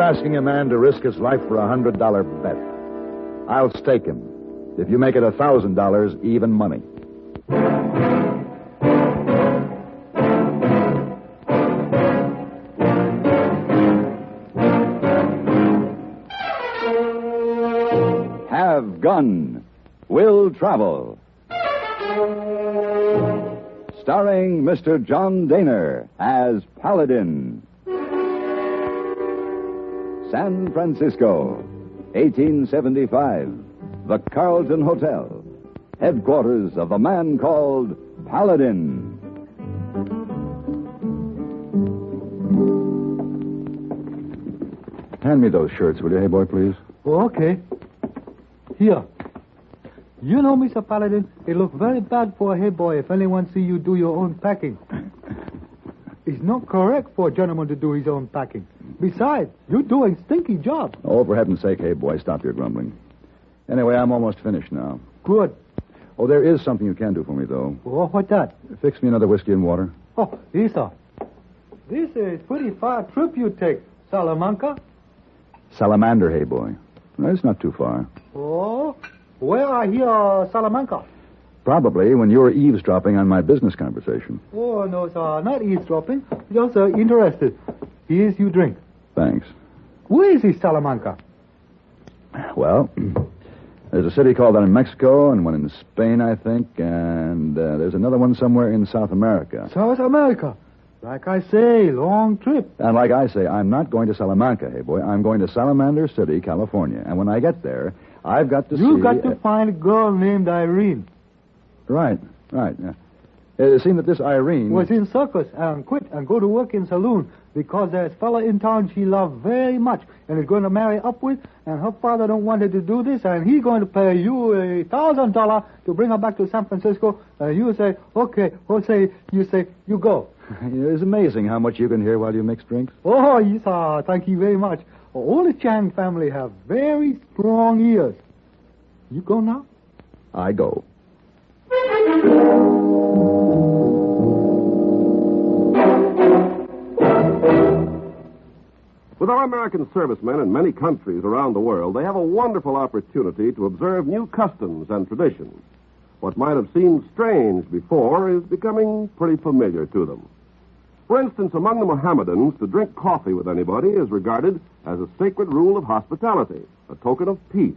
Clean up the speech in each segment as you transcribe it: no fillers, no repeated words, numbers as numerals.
asking a man to risk his life for a $100 bet. I'll stake him. If you make it $1,000, even money. Have gun. Will travel. Starring Mr. John Dehner as Paladin. San Francisco, 1875. The Carlton Hotel. Headquarters of a man called Paladin. Hand me those shirts, will you, hey boy, please? Oh, okay. Here. You know, Mr. Paladin, it looks very bad for a hey boy if anyone see you do your own packing. It's not correct for a gentleman to do his own packing. Besides, you're doing stinky job. Oh, for heaven's sake, hey boy, stop your grumbling. Anyway, I'm almost finished now. Good. Oh, there is something you can do for me, though. Oh, what's that? Fix me another whiskey and water. Oh, yes, sir. This is pretty far trip you take, Salamanca. Salamander, hey boy. No, it's not too far. Oh, where I hear Salamanca? Probably when you were eavesdropping on my business conversation. Oh, no, sir, not eavesdropping. Just interested. Here's you drink. Thanks. Where is this Salamanca? Well, there's a city called that in Mexico, and one in Spain, I think, and there's another one somewhere in South America. South America? Like I say, long trip. And like I say, I'm not going to Salamanca, hey boy. I'm going to Salamander City, California. And when I get there, I've got to You got to find a girl named Irene. Right. Yeah. It seemed that this Irene was in circus and quit and go to work in saloon because there's a fella in town she loved very much and is going to marry up with, and her father don't want her to do this, and he's going to pay you $1,000 to bring her back to San Francisco, and you say, okay, you say, you go. It's amazing how much you can hear while you mix drinks. Oh, yes, thank you very much. All the Chang family have very strong ears. You go now? I go. With our American servicemen in many countries around the world, they have a wonderful opportunity to observe new customs and traditions. What might have seemed strange before is becoming pretty familiar to them. For instance, among the Mohammedans, to drink coffee with anybody is regarded as a sacred rule of hospitality, a token of peace.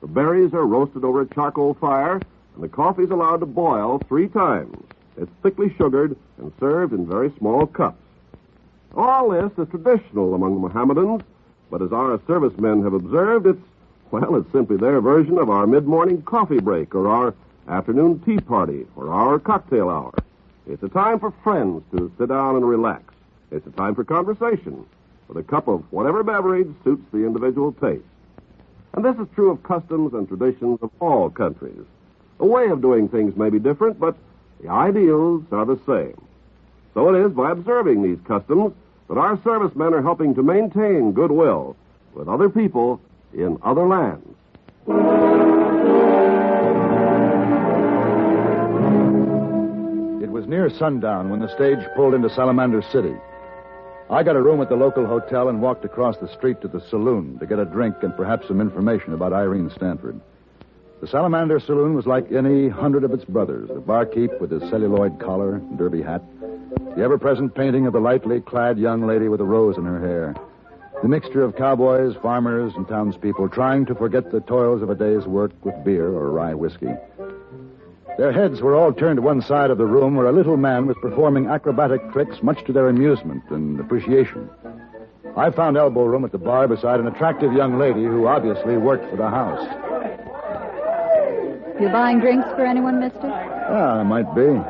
The berries are roasted over a charcoal fire, and the coffee is allowed to boil 3 times. It's thickly sugared and served in very small cups. All this is traditional among the Mohammedans, but as our servicemen have observed, it's simply their version of our mid-morning coffee break or our afternoon tea party or our cocktail hour. It's a time for friends to sit down and relax. It's a time for conversation with a cup of whatever beverage suits the individual taste. And this is true of customs and traditions of all countries. The way of doing things may be different, but the ideals are the same. So it is by observing these customs that our servicemen are helping to maintain goodwill with other people in other lands. It was near sundown when the stage pulled into Salamander City. I got a room at the local hotel and walked across the street to the saloon to get a drink and perhaps some information about Irene Stanford. The Salamander Saloon was like any 100 of its brothers. The barkeep with his celluloid collar and derby hat. The ever-present painting of the lightly clad young lady with a rose in her hair. The mixture of cowboys, farmers, and townspeople trying to forget the toils of a day's work with beer or rye whiskey. Their heads were all turned to one side of the room where a little man was performing acrobatic tricks much to their amusement and appreciation. I found elbow room at the bar beside an attractive young lady who obviously worked for the house. You buying drinks for anyone, mister? I might be.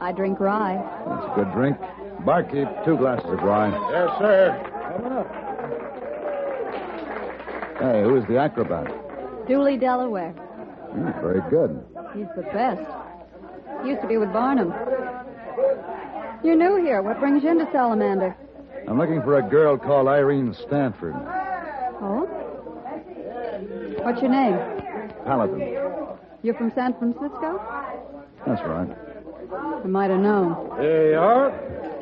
I drink rye. That's a good drink. Barkeep, 2 glasses of rye. Yes, sir. Coming up. Hey, who is the acrobat? Dooley Delaware. Very good. He's the best. Used to be with Barnum. You're new here. What brings you into Salamander? I'm looking for a girl called Irene Stanford. Oh? What's your name? Paladin. You're from San Francisco? That's right. I might have known. There you are.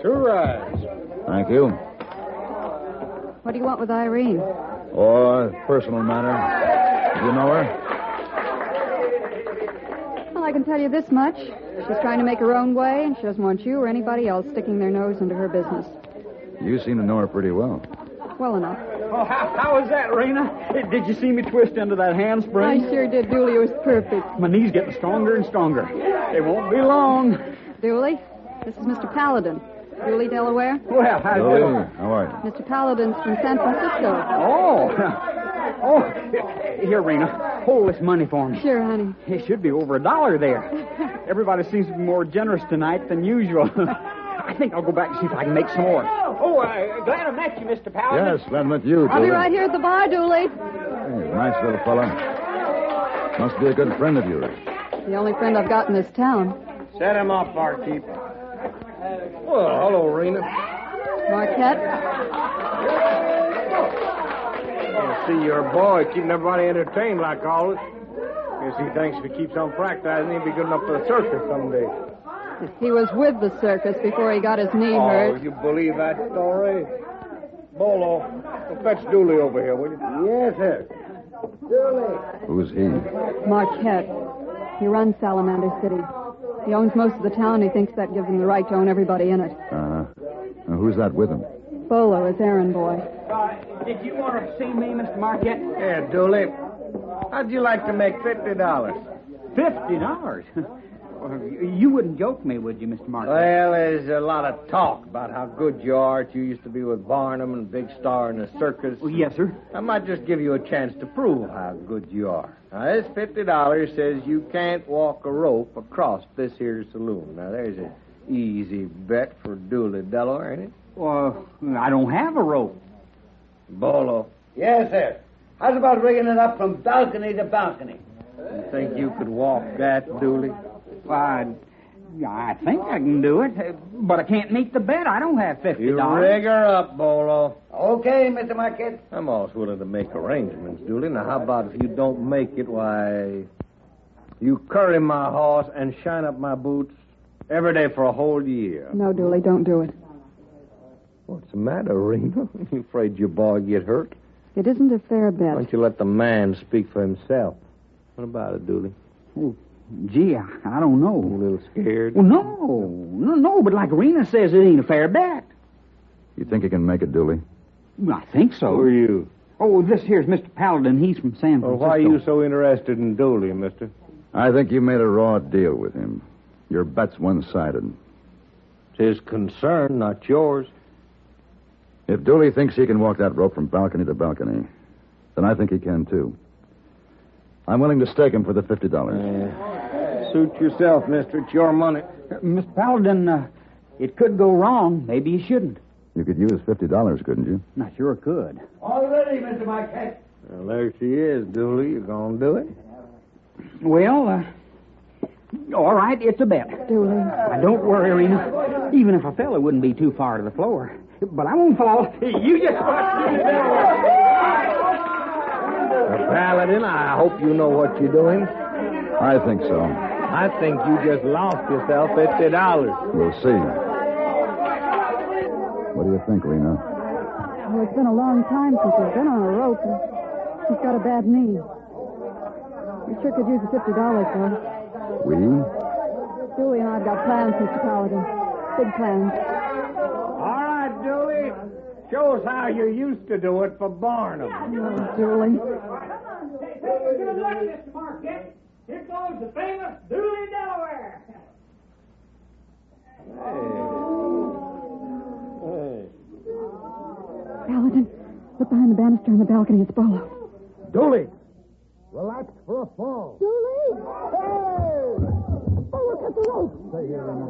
2 ryes. Thank you. What do you want with Irene? Oh, personal matter. Do you know her? Well, I can tell you this much. She's trying to make her own way, and she doesn't want you or anybody else sticking their nose into her business. You seem to know her pretty well. Well enough. Oh, how was that, Rena? Did you see me twist into that handspring? I sure did, Dooley. It was perfect. My knee's getting stronger and stronger. It won't be long. Dooley, this is Mr. Paladin. Dooley, Delaware. Well, how's Dooley, how are you? Mr. Paladin's from San Francisco. Oh, here, Rena. Hold this money for me. Sure, honey. It should be over $1 there. Everybody seems to be more generous tonight than usual. I think I'll go back and see if I can make some more. Glad I met you, Mr. Paladin. Yes, glad I met you, Dooley. I'll be right here at the bar, Dooley. Hey, nice little fella. Must be a good friend of yours. The only friend I've got in this town. Set him up, barkeep. Well, hello, Rena. Marquette. I see your boy keeping everybody entertained like always. Guess he thinks if he keeps on practicing, he'll be good enough for the circus someday. He was with the circus before he got his knee hurt. Oh, you believe that story? Bolo, fetch Dooley over here, will you? Yes, sir. Dooley. Who's he? Marquette. He runs Salamander City. He owns most of the town. He thinks that gives him the right to own everybody in it. Who's that with him? Bolo, his errand boy. Did you want to see me, Mr. Marquette? Yeah, Dooley. How'd you like to make $50? $50? You wouldn't joke me, would you, Mr. Marquette? Well, there's a lot of talk about how good you are. You used to be with Barnum and Big Star in the circus. Oh, yes, sir. I might just give you a chance to prove how good you are. Now, this $50 says you can't walk a rope across this here saloon. Now, there's an easy bet for Dooley, Delaware, ain't it? Well, I don't have a rope. Bolo. Yes, sir. How's about rigging it up from balcony to balcony? You think you could walk that, Dooley? Well, I think I can do it, but I can't meet the bet. I don't have $50. You rig her up, Bolo. Okay, Mr. Marquette. I'm always willing to make arrangements, Dooley. Now, how about if you don't make it, why, you curry my horse and shine up my boots every day for a whole year. No, Dooley, don't do it. What's the matter, Rena? You afraid your boy get hurt? It isn't a fair Why bet. don't you let the man speak for himself? What about it, Dooley? Oh, gee, I don't know. A little scared? Well, no, but like Rena says, it ain't a fair bet. You think you can make it, Dooley? Well, I think so. Who are you? Oh, this here's Mr. Paladin. He's from San Francisco. Well, why are you so interested in Dooley, mister? I think you made a raw deal with him. Your bet's one-sided. It's his concern, not yours. If Dooley thinks he can walk that rope from balcony to balcony, then I think he can, too. I'm willing to stake him for the $50. Suit yourself, mister. It's your money. Mr. Paladin, it could go wrong. Maybe you shouldn't. You could use $50, couldn't you? I sure could. All ready, Mr. Marquette. Well, there she is, Dooley. You gonna do it? Well, all right, it's a bet. Dooley. Don't worry, Rena. Even if I fell, it wouldn't be too far to the floor. But I won't fall. You just watch me. Paladin, I hope you know what you're doing. I think so. I think you just lost yourself $50. We'll see. What do you think, Rena? Well, it's been a long time since I've been on a rope, and she's got a bad knee. We sure could use the $50, though. We? Dooley and I've got plans, Mr. Paladin. Big plans. All right, Dooley. Show us how you used to do it for Barnum. Oh, Dooley. Good luck, Mr. Marquette. Here goes the famous Dooley, Delaware. Paladin, look behind the banister on the balcony. It's Bolo. Dooley. Relax for a fall. Dooley! Hey! Bolo, cut the rope. Stay here, Rena.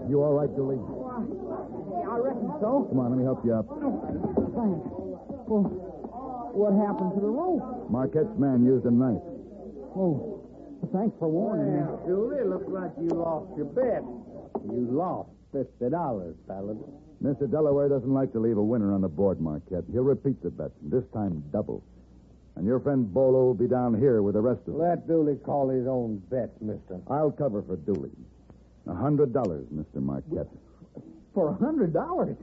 You all right, Dooley? I reckon so. Come on, let me help you up. Thanks. Well, what happened to the rope? Marquette's man used a knife. Oh, thanks for warning me. Dooley, looks like you lost your bet. You lost $50, Paladin. Mr. Delaware doesn't like to leave a winner on the board, Marquette. He'll repeat the bet, this time double. And your friend Bolo will be down here with the rest of them. Let Dooley call his own bets, mister. I'll cover for Dooley. $100, Mr. Marquette. For $100?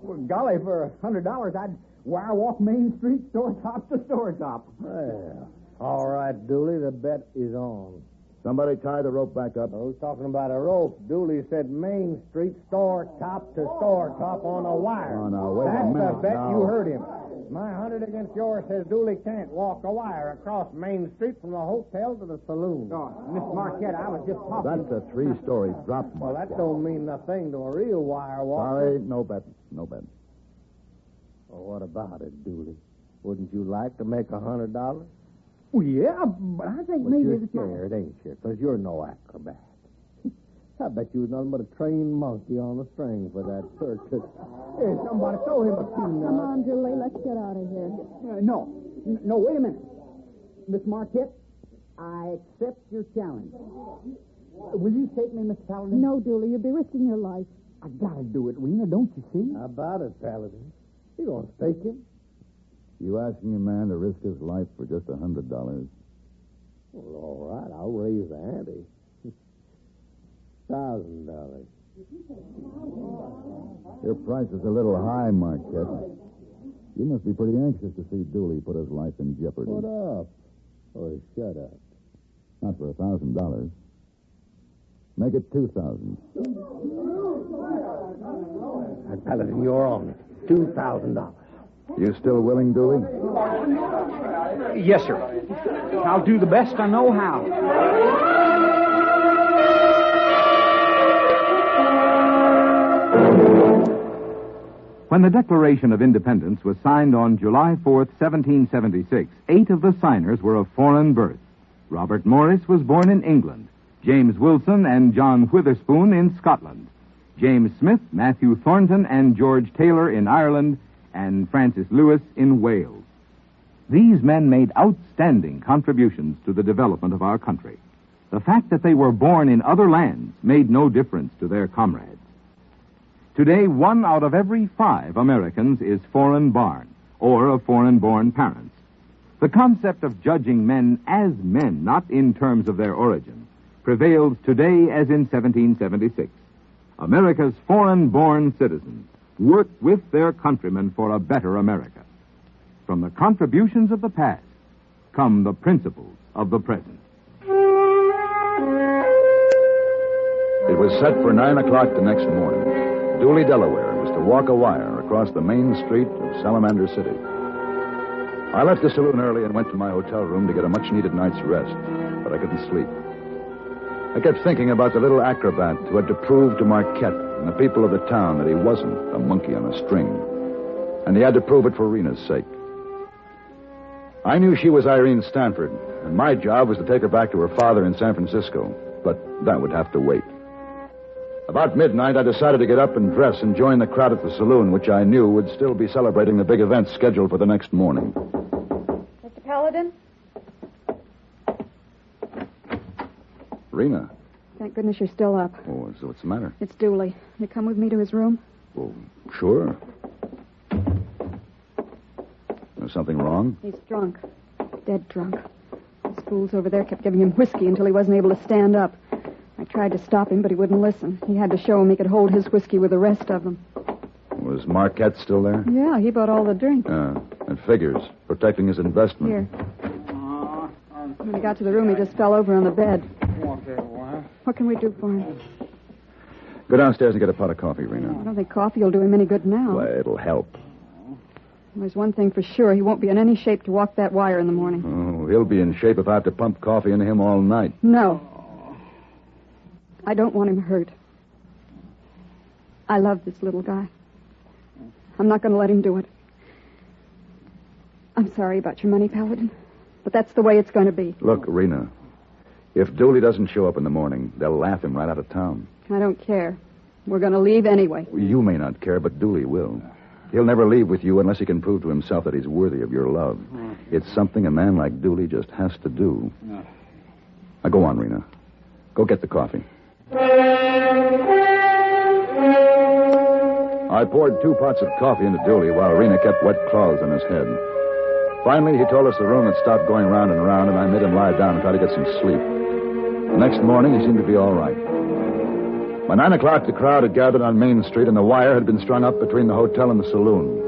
Well, golly, for $100, I'd wire walk Main Street, store top to store top. Well, all right, Dooley, the bet is on. Somebody tie the rope back up. Who's talking about a rope? Dooley said Main Street, store top to store top on a wire. Oh, now, wait a That's minute. the bet. Now. You heard him. My 100 against yours says Dooley can't walk a wire across Main Street from the hotel to the saloon. Oh, Miss Marquette, I was just talking. That's a three-story drop, Well, Mark. that don't mean nothing to a real wire walker. Sorry, no bet. No bet. Well, what about it, Dooley? Wouldn't you like to make $100? Well, yeah, but I think But maybe you're it's not. scared, ain't you? Because you're no acrobat. I bet you was nothing but a trained monkey on a string for that circus. Hey, somebody throw him a peanut. Come on, Julie, let's get out of here. No, wait a minute. Miss Marquette, I accept your challenge. Will you take me, Miss Paladin? No, Julie, you'll be risking your life. I gotta do it, Rena, don't you see? How about it, Paladin? You gonna stake him? You asking a man to risk his life for just $100? Well, all right, I'll raise the ante. $1,000. Your price is a little high, Marquette. You must be pretty anxious to see Dooley put his life in jeopardy. What up? Or shut up. Not for $1,000. Make it $2,000. Paladin, you're on it. $2,000. You still willing, Dooley? Yes, sir. I'll do the best I know how. When the Declaration of Independence was signed on July 4th, 1776, 8 of the signers were of foreign birth. Robert Morris was born in England, James Wilson and John Witherspoon in Scotland, James Smith, Matthew Thornton, and George Taylor in Ireland, and Francis Lewis in Wales. These men made outstanding contributions to the development of our country. The fact that they were born in other lands made no difference to their comrades. Today, 1 out of every 5 Americans is foreign-born or of foreign-born parents. The concept of judging men as men, not in terms of their origin, prevails today as in 1776. America's foreign-born citizens work with their countrymen for a better America. From the contributions of the past come the principles of the present. It was set for 9 o'clock the next morning. Dooley, Delaware, was to walk a wire across the main street of Salamander City. I left the saloon early and went to my hotel room to get a much-needed night's rest, but I couldn't sleep. I kept thinking about the little acrobat who had to prove to Marquette and the people of the town that he wasn't a monkey on a string. And he had to prove it for Rena's sake. I knew she was Irene Stanford, and my job was to take her back to her father in San Francisco, but that would have to wait. About midnight, I decided to get up and dress and join the crowd at the saloon, which I knew would still be celebrating the big event scheduled for the next morning. Mr. Paladin? Rena. Thank goodness you're still up. Oh, so what's the matter? It's Dooley. You come with me to his room? Oh, sure. There's something wrong? He's drunk. Dead drunk. Those fools over there kept giving him whiskey until he wasn't able to stand up. I tried to stop him, but he wouldn't listen. He had to show him he could hold his whiskey with the rest of them. Was Marquette still there? Yeah, he bought all the drink. It figures. Protecting his investment. Here. When he got to the room, he just fell over on the bed. What can we do for him? Go downstairs and get a pot of coffee, Rena. I don't think coffee will do him any good now. Well, it'll help. There's one thing for sure. He won't be in any shape to walk that wire in the morning. Oh, he'll be in shape if I have to pump coffee into him all night. No. I don't want him hurt. I love this little guy. I'm not going to let him do it. I'm sorry about your money, Paladin, but that's the way it's going to be. Look, Rena, if Dooley doesn't show up in the morning, they'll laugh him right out of town. I don't care. We're going to leave anyway. You may not care, but Dooley will. He'll never leave with you unless he can prove to himself that he's worthy of your love. It's something a man like Dooley just has to do. Now, go on, Rena. Go get the coffee. I poured 2 pots of coffee into Dooley while Rena kept wet cloths on his head. Finally, he told us the room had stopped going round and round, and I made him lie down and try to get some sleep. The next morning, he seemed to be all right. By 9 o'clock, the crowd had gathered on Main Street, and the wire had been strung up between the hotel and the saloon.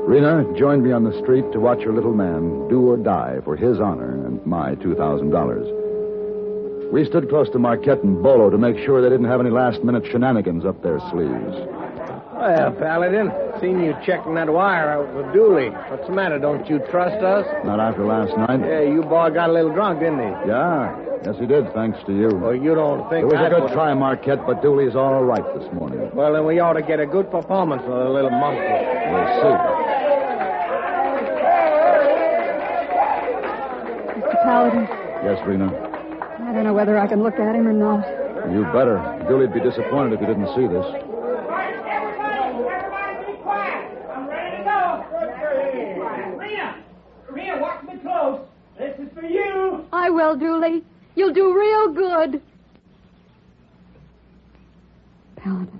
Rena joined me on the street to watch her little man do or die for his honor and my $2,000. We stood close to Marquette and Bolo to make sure they didn't have any last-minute shenanigans up their sleeves. Well, Paladin, seen you checking that wire out with Dooley. What's the matter? Don't you trust us? Not after last night. Yeah, you boy got a little drunk, didn't he? Yeah. Yes, he did, thanks to you. Well, you don't think It was a good would... try, Marquette, but Dooley's all right this morning. Well, then we ought to get a good performance from the little monkey. We'll see. Mr. Paladin, Yes, Rena. I don't know whether I can look at him or not. You better. Dooley'd be disappointed if you didn't see this. Everybody be quiet. I'm ready to go. Rena, watch me close. This is for you. I will, Dooley. You'll do real good. Paladin.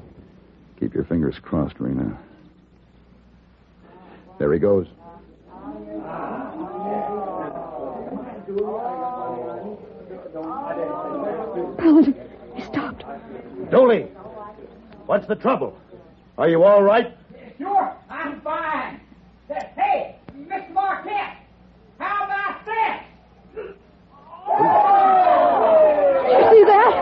Keep your fingers crossed, Rena. There he goes. Paladin, he stopped. Dooley, what's the trouble? Are you all right? Sure, I'm fine. Hey, Mr. Marquette, how about this? Did you see that?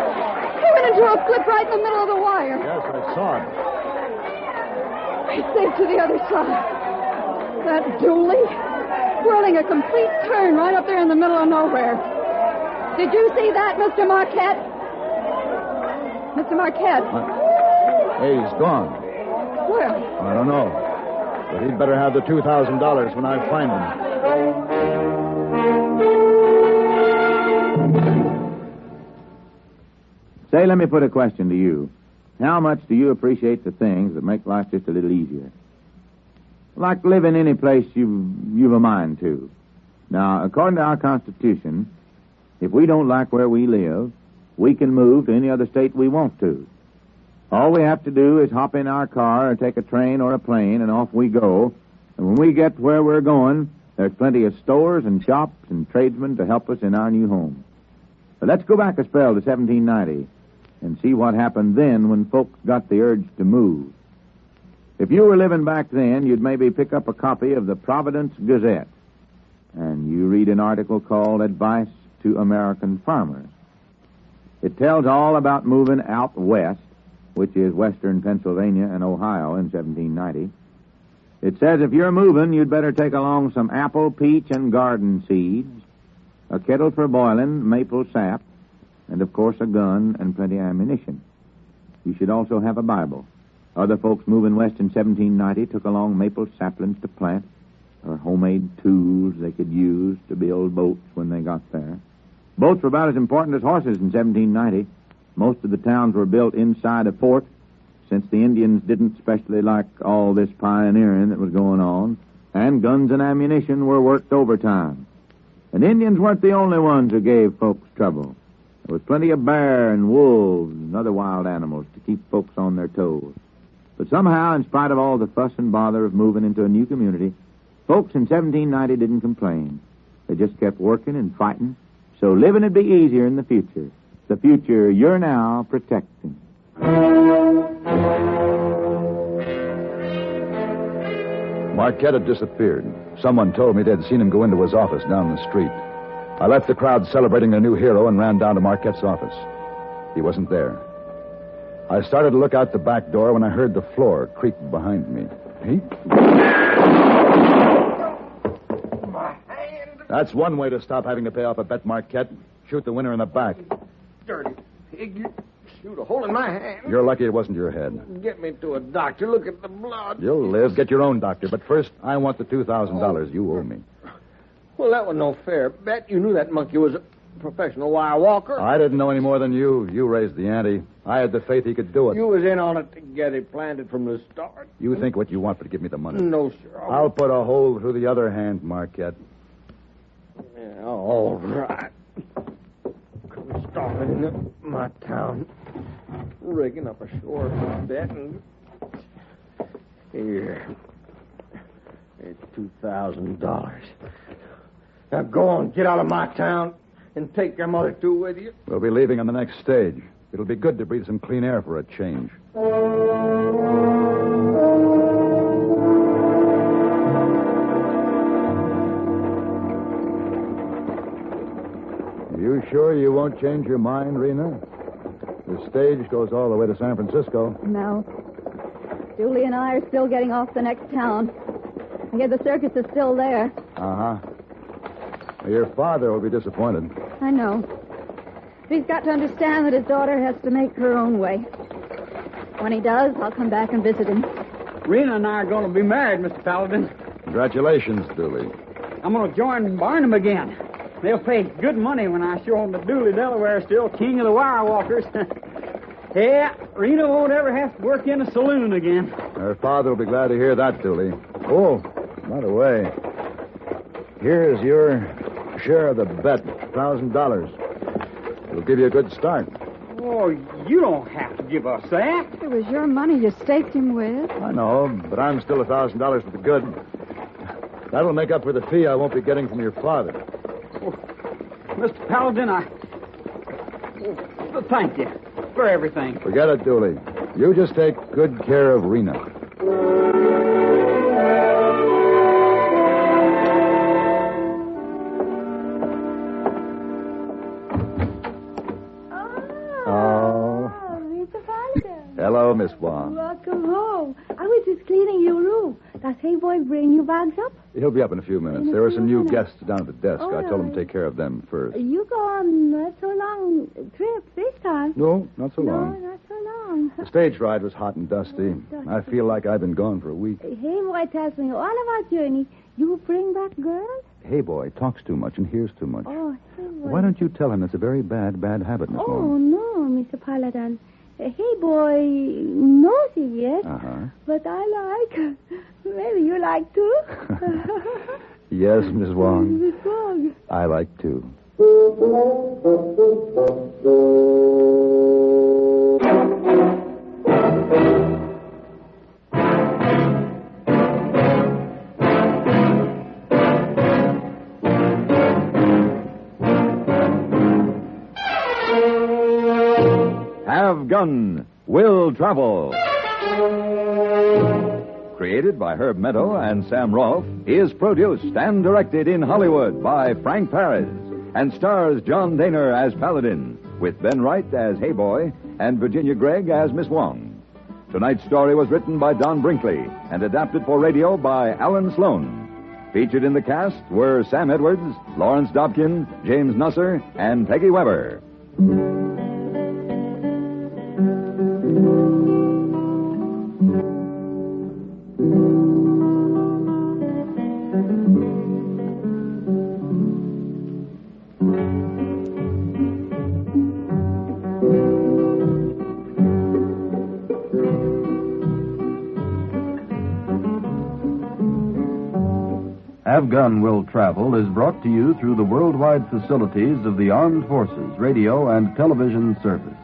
He went into a clip right in the middle of the wire. Yes, I saw it. He saved to the other side. That Dooley, whirling a complete turn right up there in the middle of nowhere. Did you see that, Mr. Marquette? Mr. Marquette? Hey, he's gone. Where? I don't know. But he'd better have the $2,000 when I find him. Say, let me put a question to you. How much do you appreciate the things that make life just a little easier? Like living any place you've a mind to. Now, according to our Constitution, if we don't like where we live, we can move to any other state we want to. All we have to do is hop in our car or take a train or a plane, and off we go. And when we get where we're going, there's plenty of stores and shops and tradesmen to help us in our new home. But let's go back a spell to 1790 and see what happened then when folks got the urge to move. If you were living back then, you'd maybe pick up a copy of the Providence Gazette, and you read an article called Advice to American Farmers. It tells all about moving out west, which is western Pennsylvania and Ohio in 1790. It says if you're moving, you'd better take along some apple, peach, and garden seeds, a kettle for boiling, maple sap, and, of course, a gun and plenty of ammunition. You should also have a Bible. Other folks moving west in 1790 took along maple saplings to plant, or homemade tools they could use to build boats when they got there. Boats were about as important as horses in 1790. Most of the towns were built inside a fort, since the Indians didn't especially like all this pioneering that was going on, and guns and ammunition were worked overtime. And Indians weren't the only ones who gave folks trouble. There was plenty of bear and wolves and other wild animals to keep folks on their toes. But somehow, in spite of all the fuss and bother of moving into a new community, folks in 1790 didn't complain. They just kept working and fighting, so living would be easier in the future. The future you're now protecting. Marquette had disappeared. Someone told me they'd seen him go into his office down the street. I left the crowd celebrating their new hero and ran down to Marquette's office. He wasn't there. I started to look out the back door when I heard the floor creak behind me. Hey? That's one way to stop having to pay off a bet, Marquette. Shoot the winner in the back. Dirty pig. You shoot a hole in my hand. You're lucky it wasn't your head. Get me to a doctor. Look at the blood. You'll live. Get your own doctor. But first, I want the $2,000 you owe me. Well, that was no fair bet. You knew that monkey was a professional wire walker. I didn't know any more than you. You raised the ante. I had the faith he could do it. You was in on it to get it planted from the start. You think what you want, but give me the money. No, sir. I'll put a hole through the other hand, Marquette. Yeah, all right. Starting in my town, rigging up a short bet, and here, it's $2,000. Now go on, get out of my town, and take your mother too with you. We'll be leaving on the next stage. It'll be good to breathe some clean air for a change. You sure you won't change your mind, Rena? The stage goes all the way to San Francisco. No. Julie and I are still getting off the next town. I hear the circus is still there. Uh-huh. Your father will be disappointed. I know. But he's got to understand that his daughter has to make her own way. When he does, I'll come back and visit him. Rena and I are going to be married, Mr. Paladin. Congratulations, Dooley. I'm going to join Barnum again. They'll pay good money when I show them that Dooley Delaware is still king of the wire walkers. Yeah, Rena won't ever have to work in a saloon again. Her father will be glad to hear that, Dooley. Oh, by the way, here's your share of the bet, $1,000. It'll give you a good start. Oh, you don't have to give us that. It was your money you staked him with. I know, but I'm still $1,000 for the good. That'll make up for the fee I won't be getting from your father. Oh, Mr. Paladin, thank you for everything. Forget it, Dooley. You just take good care of Rena. Hello, Miss Wong. Welcome home. I was just cleaning your room. Does Hey Boy bring you bags up? He'll be up in a few minutes. There are some new guests down at the desk. I told him to take care of them first. You go on not so long trip this time. No, not so long. No, not so long. The stage ride was hot and dusty. I feel like I've been gone for a week. Hey Boy tells me all about journey. You bring back girls? Hey Boy talks too much and hears too much. Oh, Hey Boy. Why don't you tell him it's a very bad habit, Miss Wong? Oh, no, Mr. Paladin. Hey Boy knows it, yes. Uh-huh. But I like. Maybe you like too. Yes, Miss Wong. Miss Wong. I like too. Have Gun Will Travel. Created by Herb Meadow and Sam Rolfe, is produced and directed in Hollywood by Frank Paris and stars John Dehner as Paladin, with Ben Wright as Hey Boy and Virginia Gregg as Miss Wong. Tonight's story was written by Don Brinkley and adapted for radio by Alan Sloan. Featured in the cast were Sam Edwards, Lawrence Dobkin, James Nusser, and Peggy Weber. Have Gun Will Travel is brought to you through the worldwide facilities of the Armed Forces Radio and Television Service.